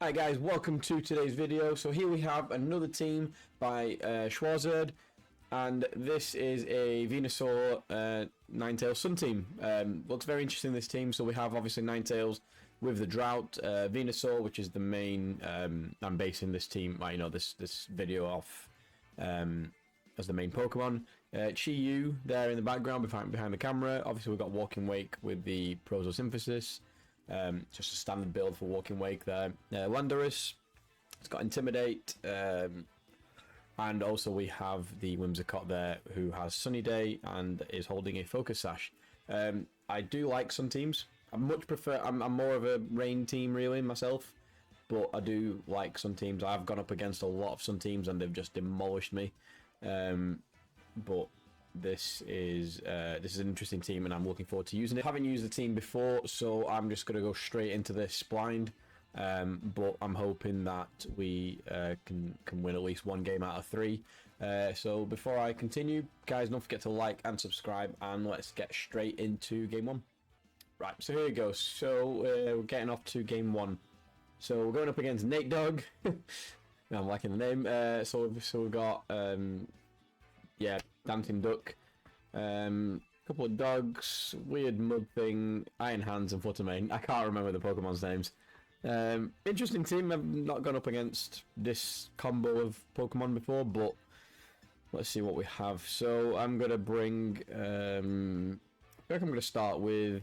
Hi guys, welcome to today's video. So here we have another team by Chwarzerd, and this is a Venusaur Ninetales Sun team. Looks very interesting, this team. So we have obviously Ninetales with the Drought, Venusaur, which is the main. I'm basing this team, this video off as the main Pokemon. Chi-Yu there in the background behind the camera. Obviously we've got Walking Wake with the Protosynthesis. Just a standard build for Walking Wake there. Landorus, it's got Intimidate, and also we have the Whimsicott there who has Sunny Day and is holding a Focus Sash. I do like some teams. I much prefer. I'm more of a Rain team really myself, but I do like some teams. I've gone up against a lot of some teams and they've just demolished me. But this is an interesting team and I'm looking forward to using it. I haven't used the team before, so I'm just going to go straight into this blind. But I'm hoping that we can win at least one game out of 3. So before I continue, guys, don't forget to like and subscribe, and let's get straight into game 1. Right, so here we go. So we're getting off to game 1. So we're going up against Nate Dog. I'm liking the name. So we've got Dancing Duck, couple of dogs, weird mud thing, Iron Hands, and Fluttermane. I can't remember the Pokemon's names. Interesting team. I've not gone up against this combo of Pokemon before, but let's see what we have. So I'm gonna bring. I think I'm gonna start with.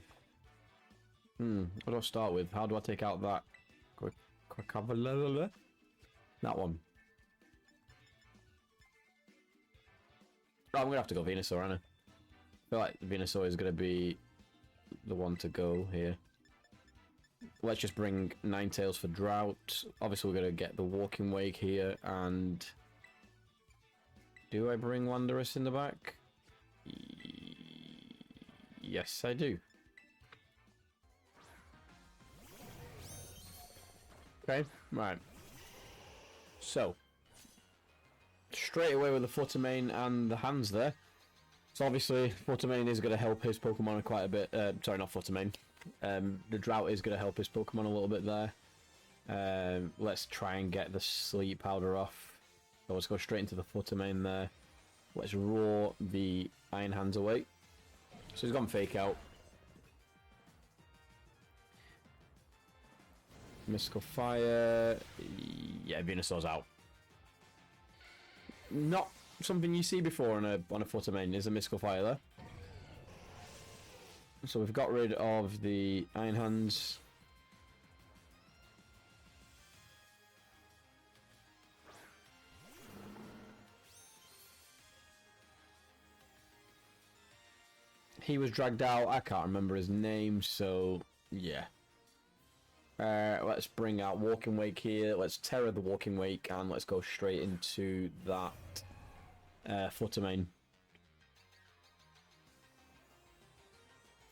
What do I start with? How do I take out that? That one. Oh, I'm gonna have to go Venusaur, aren't I? I feel like Venusaur is gonna be the one to go here. Let's just bring Ninetales for Drought. Obviously, we're gonna get the Walking Wake here, and do I bring Landorus in the back? Yes, I do. Okay, right. So straight away with the Fluttermane and the hands there. So obviously Fluttermane is going to help his Pokemon quite a bit. Sorry, not Fluttermane. The Drought is going to help his Pokemon a little bit there. Let's try and get the Sleep Powder off. So let's go straight into the Fluttermane there. Let's roar the Iron Hands away. So he's gone Fake Out. Mystical Fire. Yeah, Venusaur's out. Not something you see before on a Fluttermane is a Mystical Fire there. So we've got rid of the Iron Hands. He was dragged out. I can't remember his name, so yeah. Let's bring out Walking Wake here. Let's Tera the Walking Wake and let's go straight into that Fluttermane.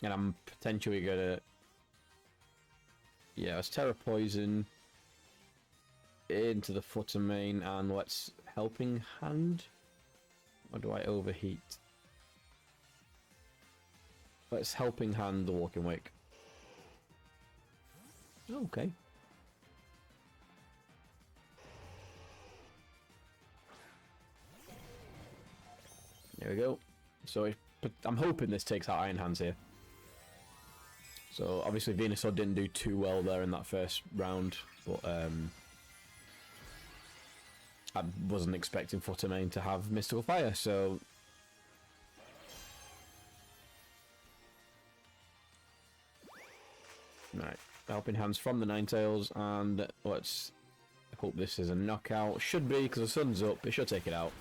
And I'm potentially gonna, let's Tera Poison into the Fluttermane and let's Helping Hand. Or do I Overheat? Let's Helping Hand the Walking Wake. Okay. There we go. So I'm hoping this takes out Iron Hands here. So obviously Venusaur didn't do too well there in that first round, but I wasn't expecting Fluttermane to have Mystical Fire, so right. Helping Hands from the Ninetales, and let's hope this is a knockout. Should be, because the sun's up. It should take it out.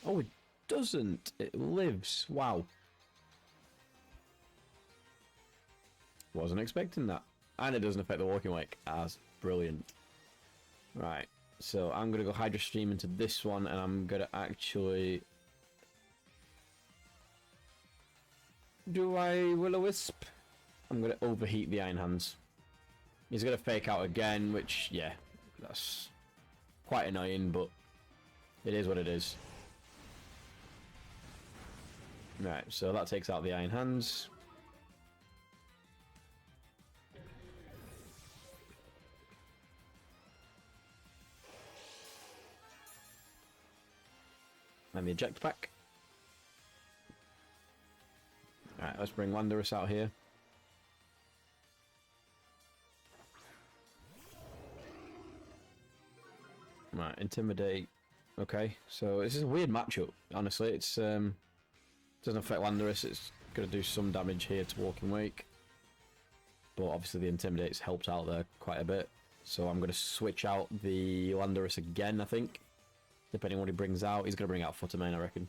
Oh, it doesn't. It lives. Wow. Wasn't expecting that. And it doesn't affect the Walking Wake. That's brilliant. Right. So I'm going to go Hydro Stream into this one, and I'm going to actually... Do I Will-O-Wisp? I'm going to Overheat the Iron Hands. He's going to Fake Out again, which, yeah, that's quite annoying, but it is what it is. Right, so that takes out the Iron Hands. find the eject pack. Alright, let's bring Landorus out here. Right, Intimidate. Okay, so this is a weird matchup, honestly. It's doesn't affect Landorus, it's going to do some damage here to Walking Wake. But obviously the Intimidate's helped out there quite a bit. So I'm going to switch out the Landorus again, I think. Depending on what he brings out. He's going to bring out Futtermane, I reckon.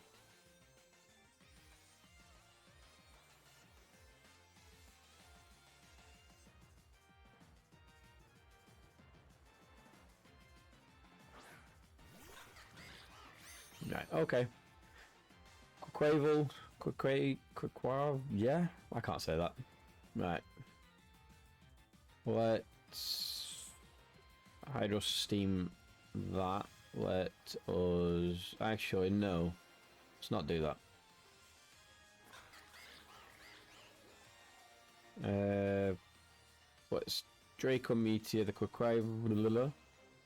Right, okay. Quavel, Quav, yeah? I can't say that. Right. Let's Hydro Steam that. Let us... Actually, no. Let's not do that. Let's Draco Meteor, the Quaquav,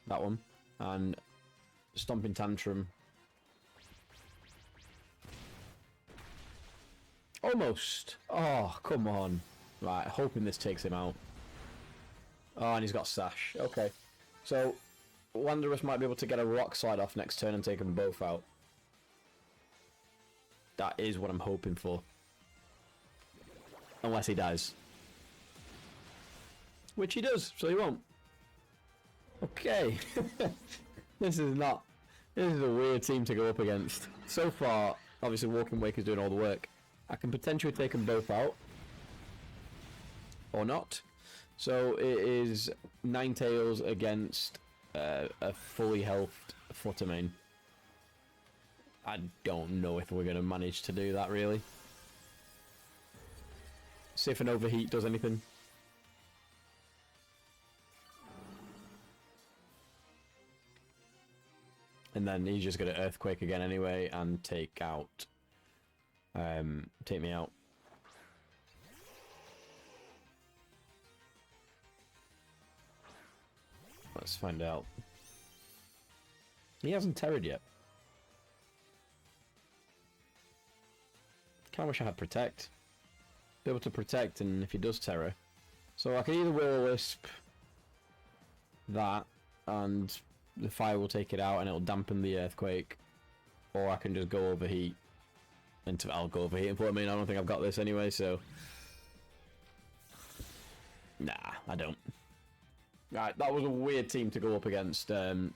that one. And Stomping Tantrum. Almost. Oh, come on. Right, hoping this takes him out. Oh, and he's got Sash. Okay. So, Landorus might be able to get a Rock Slide off next turn and take them both out. That is what I'm hoping for. Unless he dies. Which he does, so he won't. Okay. This is a weird team to go up against. So far, obviously Walking Wake is doing all the work. I can potentially take them both out. Or not. So it is Ninetales against a fully healthed Futtermane. I don't know if we're going to manage to do that, really. See if an Overheat does anything. And then he's just going to Earthquake again anyway and take out... take me out. Let's find out. He hasn't Terra'd yet. Kinda wish I had Protect. Be able to Protect, and if he does Terra. So I can either Will-O-Wisp that, and the fire will take it out and it'll dampen the Earthquake. Or I can just go Overheat. I'll go Overheat and put him in. I don't think I've got this anyway, so... Nah, I don't. Right, that was a weird team to go up against. But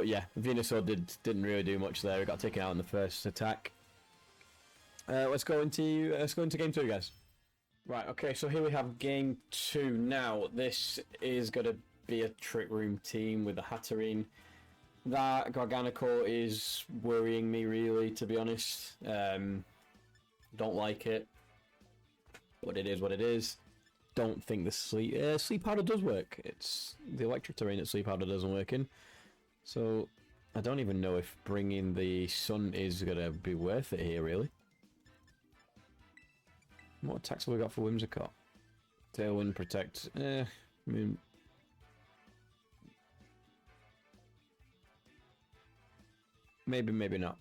yeah, Venusaur didn't really do much there. He got taken out in the first attack. Let's go into game 2, guys. Right, okay, so here we have game 2. Now, this is going to be a Trick Room team with a Hatterene. That Garganical is worrying me, really, to be honest. Don't like it. But it is what it is. Don't think the Sleep Powder does work. It's the Electric Terrain that Sleep Powder doesn't work in. So, I don't even know if bringing the Sun is going to be worth it here, really. What attacks have we got for Whimsicott? Tailwind, Protect. I mean... Maybe, maybe not.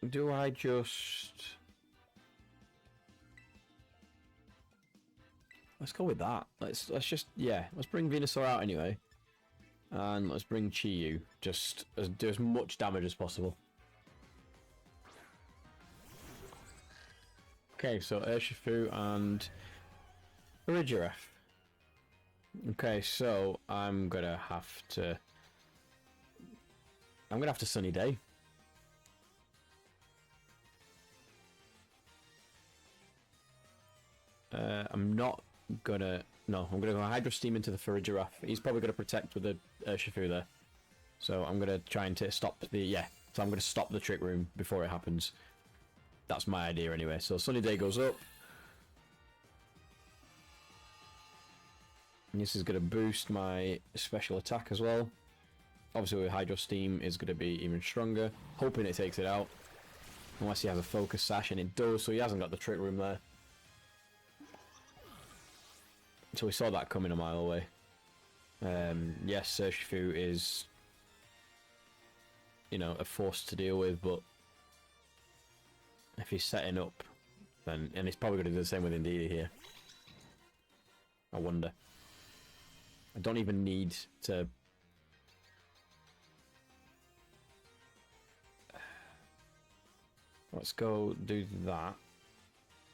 Do I just... Let's go with that. Let's just, yeah, let's bring Venusaur out anyway. And let's bring Chi-Yu. Just do as much damage as possible. Okay, so Urshifu and Regiroth. Okay, so I'm gonna have to Sunny Day. I'm not gonna... No, I'm gonna go Hydro Steam into the Farigiraf. He's probably gonna Protect with the Urshifu there. So I'm gonna try and stop the... Yeah, so I'm gonna stop the Trick Room before it happens. That's my idea anyway. So Sunny Day goes up. And this is gonna boost my special attack as well. Obviously with Hydro Steam is gonna be even stronger. Hoping it takes it out. Unless he has a Focus Sash, and it does, so he hasn't got the Trick Room there. So we saw that coming a mile away. Yes, Urshifu is, you know, a force to deal with, but if he's setting up, then, and he's probably going to do the same with Indeedee here. I wonder. I don't even need to... Let's go do that.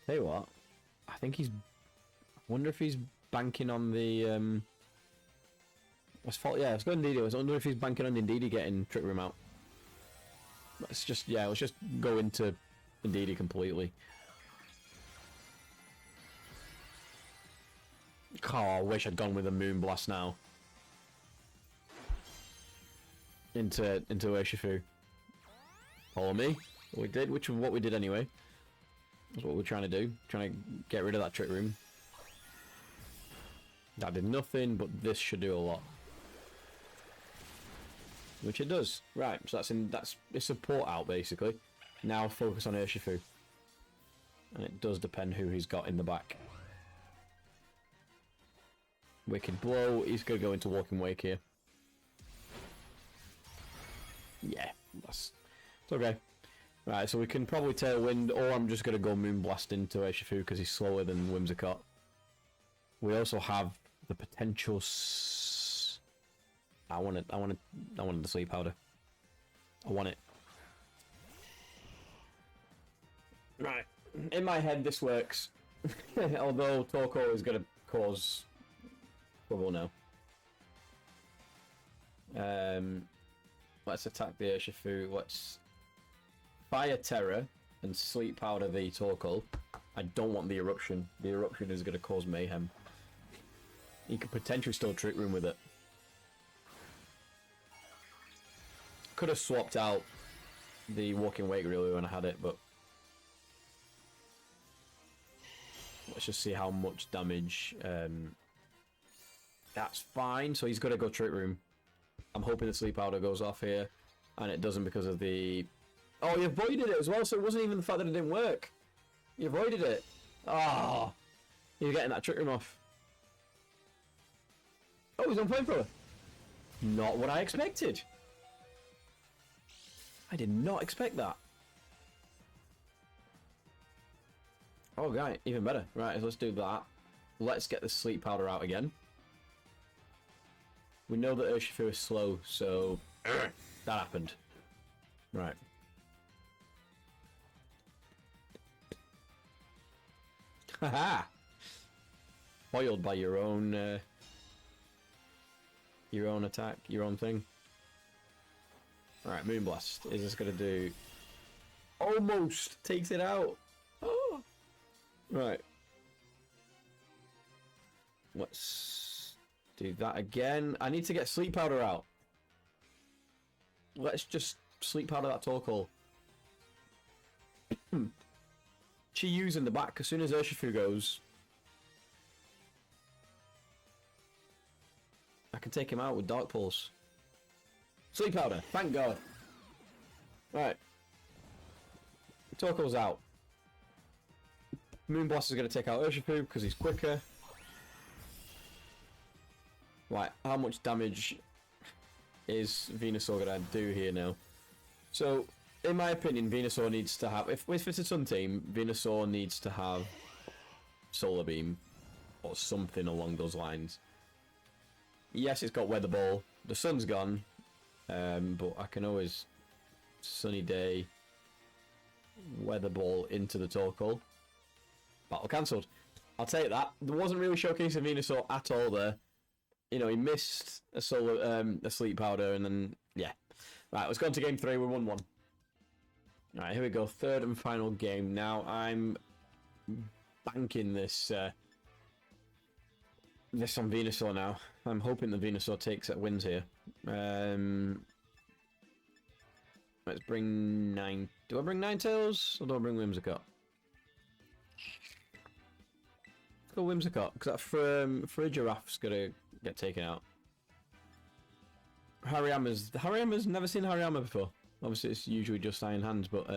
Tell you what, I think he's... I wonder if he's banking on the... Let's go Indeedee. I was wondering if he's banking on Indeedee getting Trick Room out. Let's just go into Indeedee completely. Oh, I wish I'd gone with a Moonblast now. Into Urshifu. Follow me. We did, which is what we did anyway. That's what we're trying to do. Trying to get rid of that Trick Room. That did nothing, but this should do a lot. Which it does. Right, so that's a support out basically. Now focus on Urshifu. And it does depend who he's got in the back. Wicked Blow, he's gonna go into Walking Wake here. Yeah, it's okay. Right, so we can probably Tailwind, or I'm just gonna go Moonblast into Urshifu because he's slower than Whimsicott. We also have the potential. I wanted the Sleep Powder. I want it. Right. In my head, this works. Although Torkoal is going to cause trouble now. Let's attack the Urshifu. Let's Fire Tera and Sleep Powder the Torkoal. I don't want the Eruption. The Eruption is going to cause mayhem. He could potentially still Trick Room with it. Could have swapped out the Walking Wake really when I had it, but let's just see how much damage. That's fine. So he's got to go Trick Room. I'm hoping the Sleep Powder goes off here, and it doesn't because of the. Oh, you avoided it as well. So it wasn't even the fact that it didn't work. You avoided it. Ah, oh, you're getting that Trick Room off. Oh, he's on Flamethrower. Not what I expected. I did not expect that. Oh, right, even better. Right, so let's do that. Let's get the Sleep Powder out again. We know that Urshifu is slow, so that happened. Right. Haha! Foiled by your own attack, your own thing. Alright, Moonblast. Is this going to do... Almost takes it out. Oh. Right. Let's do that again. I need to get Sleep Powder out. Let's just Sleep Powder that Torkoal. Chiyu's in the back. As soon as Urshifu goes, I can take him out with Dark Pulse. Sleep Powder, thank God. Right. Torkoal's out. Moonblast is going to take out Urshifu because he's quicker. Right, how much damage is Venusaur going to do here now? So, in my opinion, Venusaur needs to have... If it's a Sun team, Venusaur needs to have Solar Beam or something along those lines. Yes, it's got Weather Ball. The Sun's gone. But I can always Sunny Day Weather Ball into the Torkoal. Battle cancelled. I'll take that. There wasn't really showcasing Venusaur at all there. You know, he missed a Sleep Powder and then yeah. Right, let's go on to game 3. We're 1-1. Alright, here we go. Third and final game. Now I'm banking this this on Venusaur now. I'm hoping the Venusaur wins here. Let's bring 9. Do I bring Ninetales or do I bring Whimsicott? Let's go Whimsicott because that Frigiraff's gonna get taken out. Hariyama's never seen Hariyama before. Obviously, it's usually just Iron Hands, but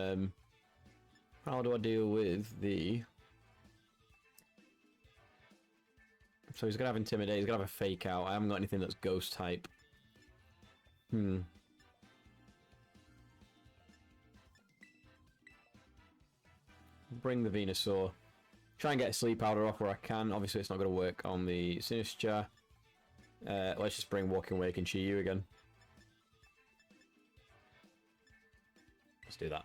how do I deal with the So he's going to have Intimidate, he's going to have a Fake Out. I haven't got anything that's Ghost type. Bring the Venusaur. Try and get a Sleep Powder off where I can. Obviously it's not going to work on the Sinistcha. Let's just bring Walking Wake and Chi-Yu again. Let's do that.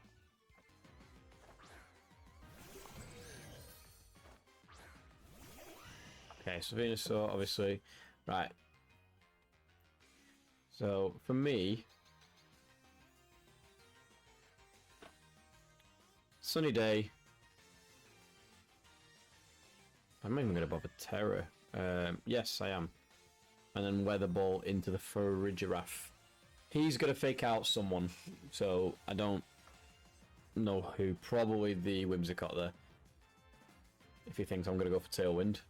Okay, so Venusaur, obviously. Right. So, for me... Sunny Day. I'm not even going to bother Tera. Yes, I am. And then Weather Ball into the Farigiraf. He's going to Fake Out someone. So, I don't know who. Probably the Whimsicott there. If he thinks I'm going to go for Tailwind.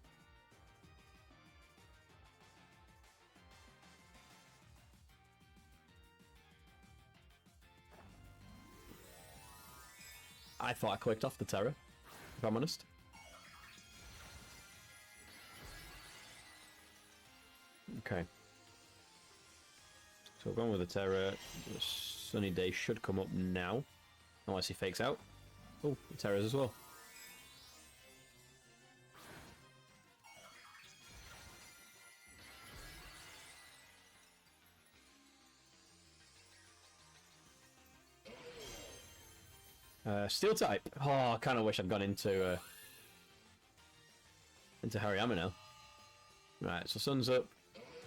I thought I clicked off the Tera, if I'm honest. Okay. So we're going with the Tera. The Sunny Day should come up now. Unless he fakes out. Oh, the Tera's as well. Steel type. Oh, I kind of wish I'd gone into Hariyama now. Right, so Sun's up.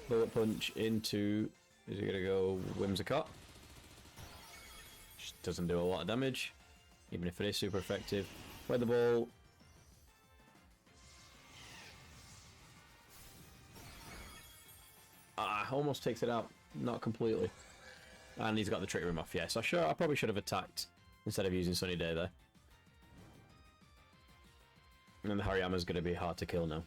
Bullet Punch into... Is he going to go Whimsicott? Just doesn't do a lot of damage. Even if it is super effective. Weather Ball. Ah, almost takes it out. Not completely. And he's got the Trick Room off, yeah. So sure, I probably should have attacked instead of using Sunny Day there. And then the Hariyama's going to be hard to kill now.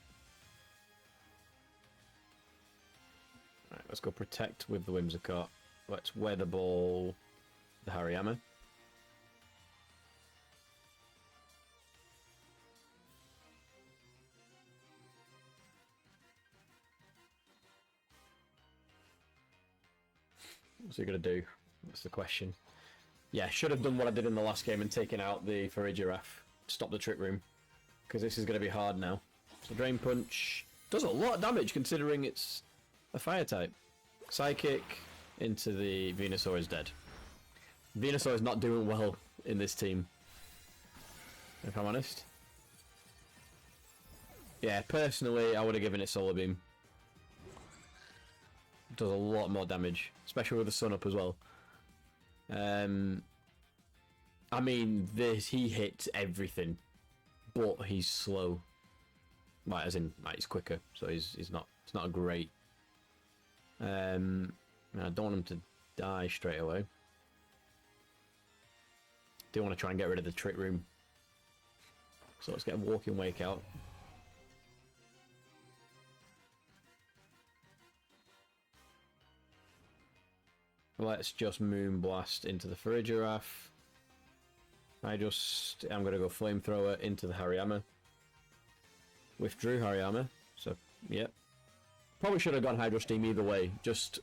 Right, let's go Protect with the Whimsicott. Let's Weather Ball the Hariyama. What's he going to do? That's the question. Yeah, should have done what I did in the last game and taken out the Farigiraf. Stop the Trick Room. Because this is going to be hard now. So Drain Punch does a lot of damage considering it's a Fire type. Psychic into the Venusaur is dead. Venusaur is not doing well in this team. If I'm honest. Yeah, personally, I would have given it Solar Beam. Does a lot more damage. Especially with the Sun up as well. I mean, he hits everything, but he's slow. Like, as in, like, he's quicker, so it's not a great. I don't want him to die straight away. Do want to try and get rid of the Trick Room. So let's get a Walking Wake out. Let's just Moonblast into the Farigiraf. I'm going to go Flamethrower into the Hariyama. Withdrew Hariyama, so, yep. Probably should have gone Hydro Steam either way, just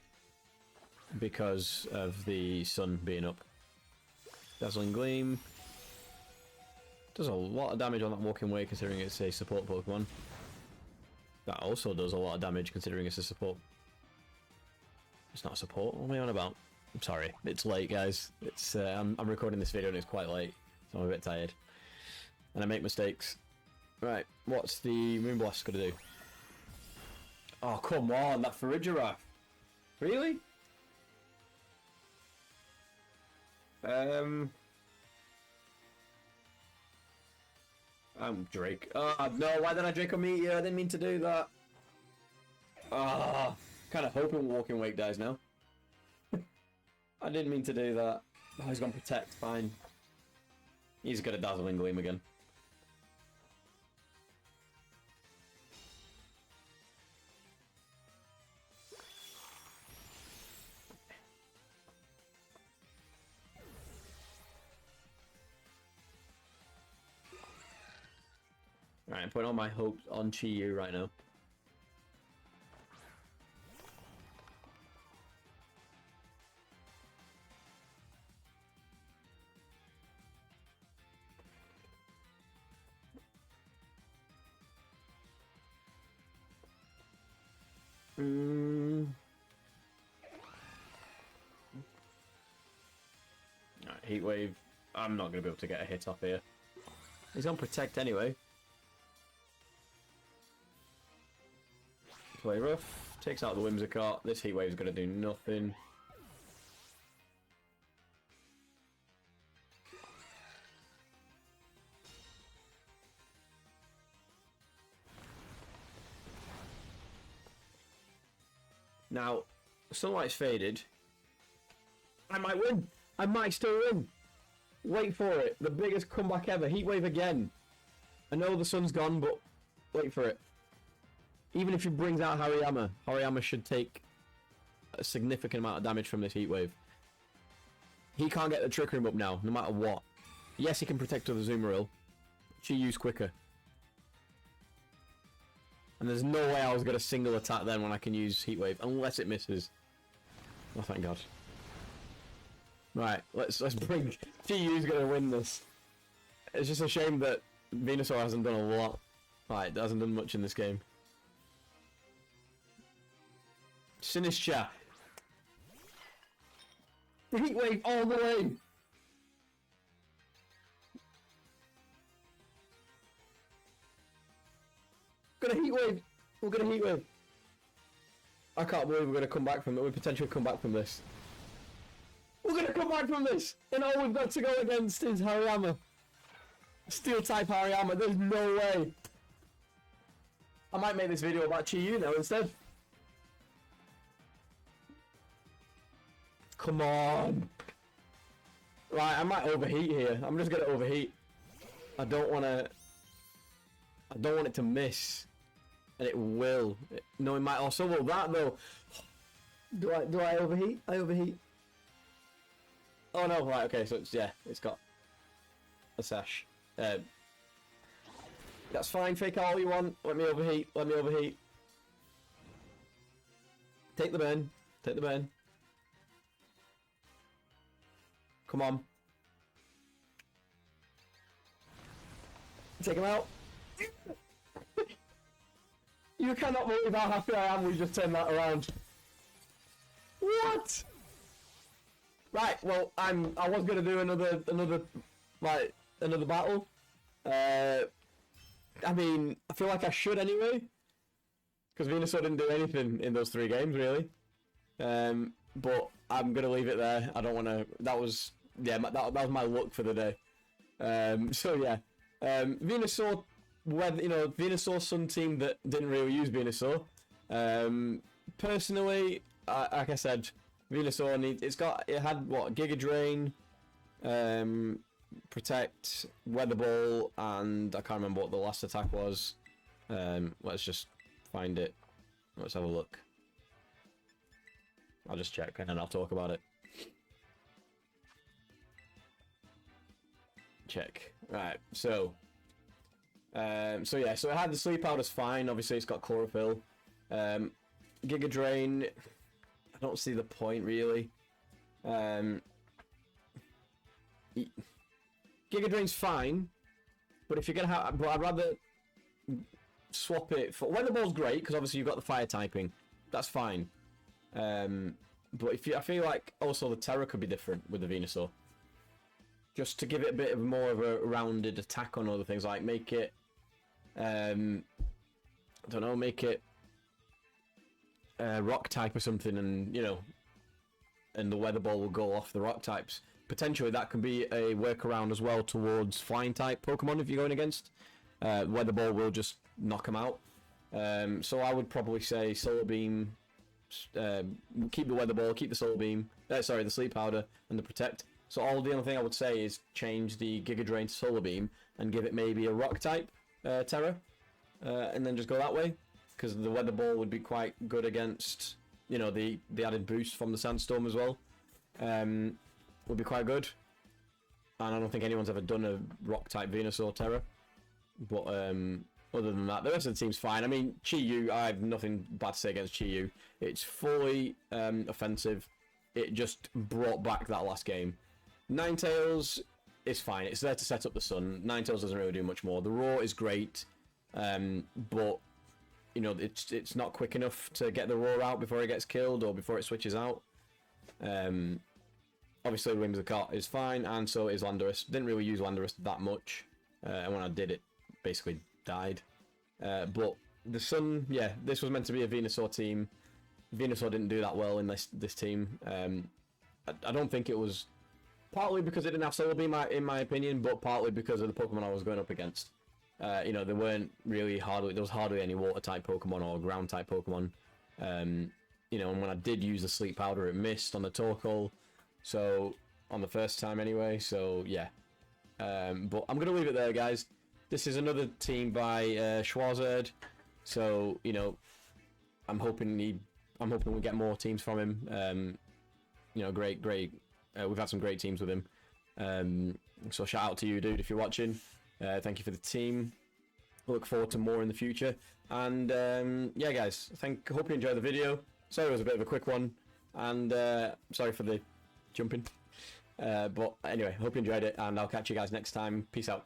because of the Sun being up. Dazzling Gleam. Does a lot of damage on that Walking Way considering it's a support Pokemon. That also does a lot of damage considering it's a support. It's not a support, what am I on about? I'm sorry, it's late guys. It's I'm recording this video and it's quite late, so I'm a bit tired. And I make mistakes. Right, what's the Moonblast gonna do? Oh, come on, that Farigiraf. Really? I'm Drake. Oh, no, why did I Draco Meet you? I didn't mean to do that. Ah, kind of hoping Walking Wake dies now. I didn't mean to do that. Oh, he's gone Protect, fine. He's got a Dazzling Gleam again. Alright, I'm putting all my hopes on Chi-Yu right now. Alright, Heat Wave. I'm not going to be able to get a hit off here. He's on Protect anyway. Play Rough. Takes out the Whimsicott. This Heat Wave is going to do nothing. Now, Sunlight's faded. I might win. I might still win. Wait for it. The biggest comeback ever. Heat Wave again. I know the sun's gone, but wait for it. Even if he brings out Hariyama, Hariyama should take a significant amount of damage from this Heat Wave. He can't get the Trick Room up now, no matter what. Yes, he can protect with the Azumarill. Chi-Yu's quicker. And there's no way I was going to single attack then when I can use Heat Wave, unless it misses. Oh, thank God. Right, let's bring... Chi-Yu's going to win this. It's just a shame that Venusaur hasn't done a lot. Right, hasn't done much in this game. Sinistra. The Heat Wave all the way. Gonna Heat Wave. We're gonna Heat Wave. I can't believe we're gonna come back from it. We potentially come back from this. We're gonna come back from this, and all we've got to go against is Hariyama. Steel type Hariyama. There's no way. I might make this video about Chi-Yu now instead. Come on. Right, I might overheat here. I'm just gonna overheat. I don't want it to miss. And it will. No, it might also will that though. Do I overheat? I overheat. Oh no, right, okay, so it's, yeah, it's got a sash. That's fine, fake out all you want. Let me overheat, let me overheat. Take the burn. Take the burn. Come on. Take him out. You cannot believe how happy I am we just turned that around. What? Right, well, I was gonna do another battle. I mean, I feel like I should anyway, because Venusaur didn't do anything in those 3 games really. But I'm gonna leave it there. I don't want to. That was that was my luck for the day. So yeah, Venusaur. Whether Venusaur Sun team that didn't really use Venusaur. Personally, like I said, Venusaur it had what, Giga Drain, Protect, Weather Ball, and I can't remember what the last attack was. Let's just find it. Let's have a look. I'll just check and then I'll talk about it. Check. Right. So yeah, so it had the Sleep Powder's fine. Obviously, it's got Chlorophyll. Giga Drain, I don't see the point really. Giga Drain's fine, but if you're gonna have, but I'd rather swap it for Weather Ball's great because obviously you've got the fire typing. That's fine. But I feel like also the Tera could be different with the Venusaur. Just to give it a bit of more of a rounded attack on other things, like make it, I don't know, make it rock type or something, and and the Weather Ball will go off the rock types. Potentially that could be a workaround as well towards flying type Pokemon if you're going against. Weather Ball will just knock them out. So I would probably say Solar Beam, keep the Weather Ball, keep the Solar Beam, the Sleep Powder and the Protect. So the only thing I would say is change the Giga Drain to Solar Beam and give it maybe a rock type Tera, and then just go that way, because the Weather Ball would be quite good against the added boost from the Sandstorm as well. Would be quite good, and I don't think anyone's ever done a rock type Venusaur Tera. But other than that, the rest of the team's fine. I mean, Chi-Yu, I have nothing bad to say against Chi-Yu. It's fully offensive. It just brought back that last game. Ninetales is fine. It's there to set up the sun. Ninetales doesn't really do much more. The Roar is great, but you know, it's not quick enough to get the roar out before it gets killed or before it switches out. Obviously, Whimsicott is fine, and so is Landorus. Didn't really use Landorus that much, and when I did, it basically died. But the Sun, yeah, this was meant to be a Venusaur team. Venusaur didn't do that well in this team. I don't think it was partly because it didn't have Solar Beam, in my opinion, but partly because of the Pokemon I was going up against. You know, there weren't really there was hardly any water type Pokemon or ground type Pokemon. You know, and when I did use the Sleep Powder, it missed on the Torkoal. So, on the first time anyway, so yeah. But I'm going to leave it there, guys. This is another team by Chwarzerd. So, you know, I'm hoping we get more teams from him. You know, great. We've had some great teams with him. So shout out to you, dude, if you're watching. Thank you for the team. Look forward to more in the future. And yeah, guys, hope you enjoyed the video. Sorry it was a bit of a quick one, and sorry for the jumping. But anyway, hope you enjoyed it, and I'll catch you guys next time. Peace out.